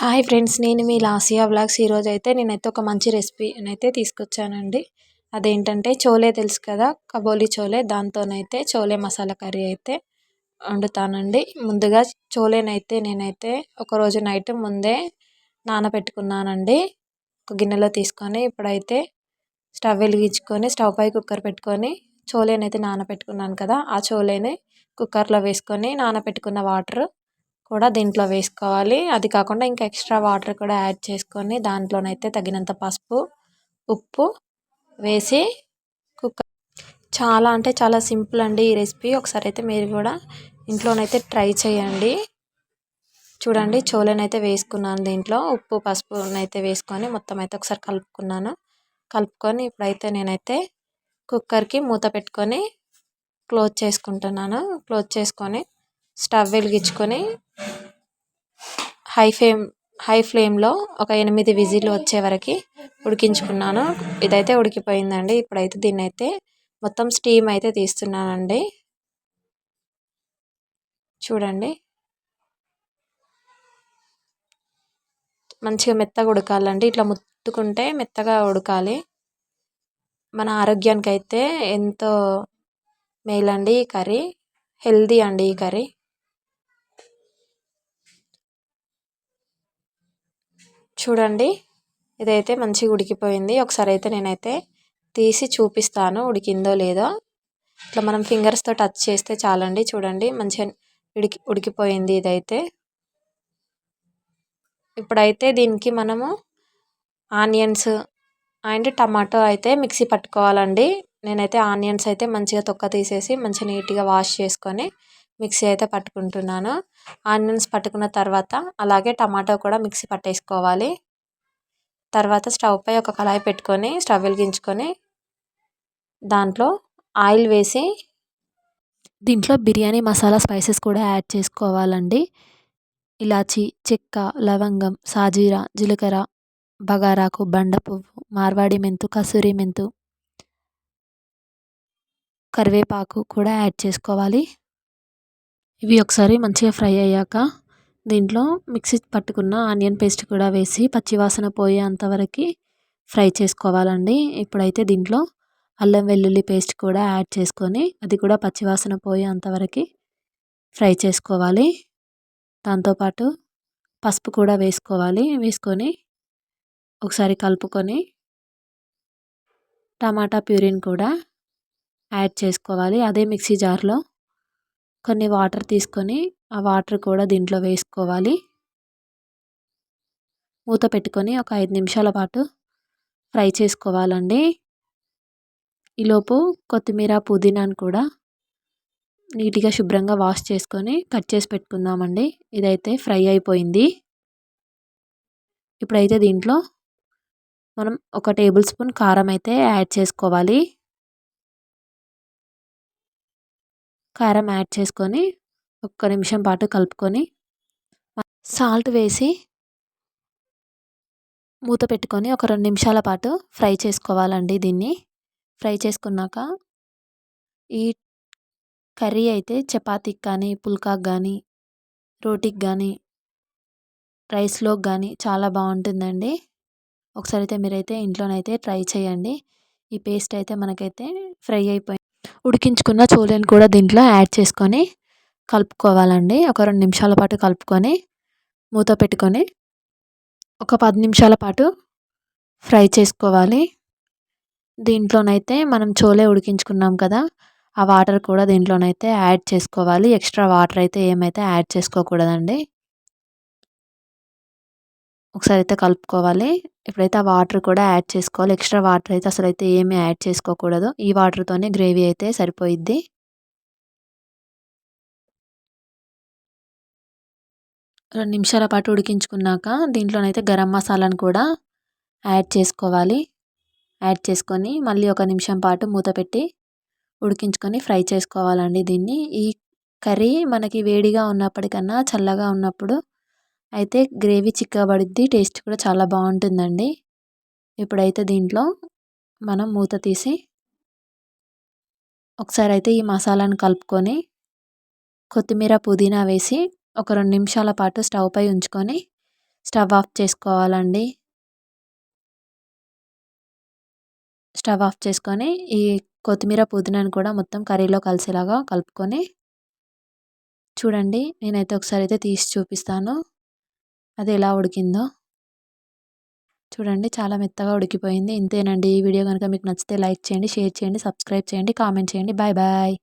Hi friends, నేను మీ లాసియా vlogs. ఈరోజైతే నేనైతే ఒక మంచి రెసిపీనైతే తీసుకొచ్చానండి. అదేంటంటే చోలే తెలుసు కదా, కబోలి చోలే. దాంతోనైతే చోలే మసాలా కర్రీ అయితే వండుతానండి. ముందుగా చోలేనైతే నేనైతే ఒకరోజు నైట్ ముందే నానబెట్టుకున్నానండి. ఒక గిన్నెలో తీసుకొని ఇప్పుడైతే స్టవ్ వెలిగించుకొని స్టవ్ పై కుక్కర్ పెట్టుకొని చోలేనైతే నానబెట్టుకున్నాను కదా, ఆ చోలేని కుక్కర్లో వేసుకొని నానబెట్టుకున్న వాటర్ కూడా దీంట్లో వేసుకోవాలి. అది కాకుండా ఇంకా ఎక్స్ట్రా వాటర్ కూడా యాడ్ చేసుకొని దాంట్లోనైతే తగినంత పసుపు, ఉప్పు వేసి కుక్కర్. చాలా అంటే చాలా సింపుల్ అండి ఈ రెసిపీ. ఒకసారి అయితే మీరు కూడా ఇంట్లోనైతే ట్రై చేయండి. చూడండి, చోలేనైతే వేసుకున్నాను. దీంట్లో ఉప్పు పసుపునైతే వేసుకొని మొత్తం అయితే ఒకసారి కలుపుకున్నాను. కలుపుకొని ఇప్పుడైతే నేనైతే కుక్కర్కి మూత పెట్టుకొని క్లోజ్ చేసుకుంటున్నాను. క్లోజ్ చేసుకొని స్టవ్ వెలిగించుకొని హై ఫ్లేమ్లో ఒక 8 విజిల్లు వచ్చే వరకు ఉడికించుకున్నాను. ఇదైతే ఉడికిపోయిందండి. ఇప్పుడైతే దీన్ని అయితే మొత్తం స్టీమ్ అయితే తీస్తున్నానండి. చూడండి, మంచిగా మెత్తగా ఉడకాలండి. ఇట్లా ముట్టుకుంటే మెత్తగా ఉడకాలి. మన ఆరోగ్యానికి అయితే ఎంతో మేలండి ఈ కర్రీ. హెల్దీ అండి ఈ కర్రీ. చూడండి, ఇదైతే మంచిగా ఉడికిపోయింది. ఒకసారి అయితే నేనైతే తీసి చూపిస్తాను ఉడికిందో లేదో. ఇట్లా మనం ఫింగర్స్తో టచ్ చేస్తే చాలండి. చూడండి, మంచిగా ఉడికిపోయింది ఇదైతే. ఇప్పుడైతే దీనికి మనము ఆనియన్స్ అండ్ టమాటో అయితే మిక్సీ పట్టుకోవాలండి. నేనైతే ఆనియన్స్ అయితే మంచిగా తొక్క తీసేసి మంచిగా నీట్గా వాష్ చేసుకొని మిక్సీ అయితే పట్టుకుంటున్నాను. ఆనియన్స్ పట్టుకున్న తర్వాత అలాగే టమాటో కూడా మిక్సీ పట్టేసుకోవాలి. తర్వాత స్టవ్ పై ఒక కళాయి పెట్టుకొని స్టవ్ వెలిగించుకొని దాంట్లో ఆయిల్ వేసి దీంట్లో బిర్యానీ మసాలా స్పైసెస్ కూడా యాడ్ చేసుకోవాలండి. ఇలాచి, చెక్క, లవంగం, సాజీరా, జీలకర్ర, బగారాకు, బండ పువ్వు, మార్వాడి మెంతు, కసూరి మెంతు, కరివేపాకు కూడా యాడ్ చేసుకోవాలి. ఇవి ఒకసారి మంచిగా ఫ్రై అయ్యాక దీంట్లో మిక్సీ పట్టుకున్న ఆనియన్ పేస్ట్ కూడా వేసి పచ్చివాసన పోయేంతవరకు ఫ్రై చేసుకోవాలండి. ఇప్పుడైతే దీంట్లో అల్లం వెల్లుల్లి పేస్ట్ కూడా యాడ్ చేసుకొని అది కూడా పచ్చివాసన పోయేంతవరకు ఫ్రై చేసుకోవాలి. దాంతోపాటు పసుపు కూడా వేసుకోవాలి. వేసుకొని ఒకసారి కలుపుకొని టమాటా ప్యూరీని కూడా యాడ్ చేసుకోవాలి. అదే మిక్సీ జార్లో కొన్ని వాటర్ తీసుకొని ఆ వాటర్ కూడా దీంట్లో వేసుకోవాలి. మూత పెట్టుకొని ఒక 5 నిమిషాల పాటు ఫ్రై చేసుకోవాలండి. ఈలోపు కొత్తిమీర, పుదీనాను కూడా నీట్గా శుభ్రంగా వాష్ చేసుకొని కట్ చేసి పెట్టుకుందామండి. ఇదైతే ఫ్రై అయిపోయింది. ఇప్పుడైతే దీంట్లో మనం 1 టేబుల్ స్పూన్ కారం అయితే యాడ్ చేసుకోవాలి. కారం యాడ్ చేసుకొని ఒక్క నిమిషం పాటు కలుపుకొని సాల్ట్ వేసి మూత పెట్టుకొని ఒక 2 నిమిషాల పాటు ఫ్రై చేసుకోవాలండి. దీన్ని ఫ్రై చేసుకున్నాక ఈ కర్రీ అయితే చపాతీకి కానీ, పుల్కాకి కానీ, రోటీకి కానీ, రైస్లోకి కానీ చాలా బాగుంటుందండి. ఒకసారి అయితే మీరైతే ఇంట్లోనైతే ట్రై చేయండి. ఈ పేస్ట్ అయితే మనకైతే ఫ్రై అయిపోయింది. ఉడికించుకున్న చోలేని కూడా దీంట్లో యాడ్ చేసుకొని కలుపుకోవాలండి. ఒక 2 నిమిషాల పాటు కలుపుకొని మూత పెట్టుకొని ఒక 10 నిమిషాల పాటు ఫ్రై చేసుకోవాలి. దీంట్లోనైతే మనం చోలే ఉడికించుకున్నాం కదా, ఆ వాటర్ కూడా దీంట్లోనైతే యాడ్ చేసుకోవాలి. ఎక్స్ట్రా వాటర్ అయితే ఏమైతే యాడ్ చేసుకోకూడదండి. ఒకసారి అయితే కలుపుకోవాలి. ఇప్పుడైతే ఆ వాటర్ కూడా యాడ్ చేసుకోవాలి. ఎక్స్ట్రా వాటర్ అయితే అసలు అయితే ఏమీ యాడ్ చేసుకోకూడదు. ఈ వాటర్తోనే గ్రేవీ అయితే సరిపోయిద్ది. 2 నిమిషాల పాటు ఉడికించుకున్నాక దీంట్లోనైతే గరం మసాలాను కూడా యాడ్ చేసుకోవాలి. యాడ్ చేసుకొని మళ్ళీ 1 నిమిషం పాటు మూత పెట్టి ఉడికించుకొని ఫ్రై చేసుకోవాలండి. దీన్ని ఈ కర్రీ మనకి వేడిగా ఉన్నప్పటికన్నా చల్లగా ఉన్నప్పుడు అయితే గ్రేవీ చిక్కబడిద్ది. టేస్ట్ కూడా చాలా బాగుంటుందండి. ఇప్పుడైతే దీంట్లో మనం మూత తీసి ఒకసారి అయితే ఈ మసాలాను కలుపుకొని కొత్తిమీర, పుదీనా వేసి ఒక 2 నిమిషాల పాటు స్టవ్ పై ఉంచుకొని స్టవ్ ఆఫ్ చేసుకోవాలండి. స్టవ్ ఆఫ్ చేసుకొని ఈ కొత్తిమీర పుదీనాను కూడా మొత్తం కర్రీలో కలిసేలాగా కలుపుకొని చూడండి, నేనైతే ఒకసారి అయితే తీసి చూపిస్తాను అది ఎలా ఉడికిందో. చూడండి, చాలా మెత్తగా ఉడికిపోయింది. ఇంతేనండి. ఈ వీడియో కనుక మీకు నచ్చితే లైక్ చేయండి, షేర్ చేయండి, సబ్స్క్రైబ్ చేయండి, కామెంట్ చేయండి. Bye bye.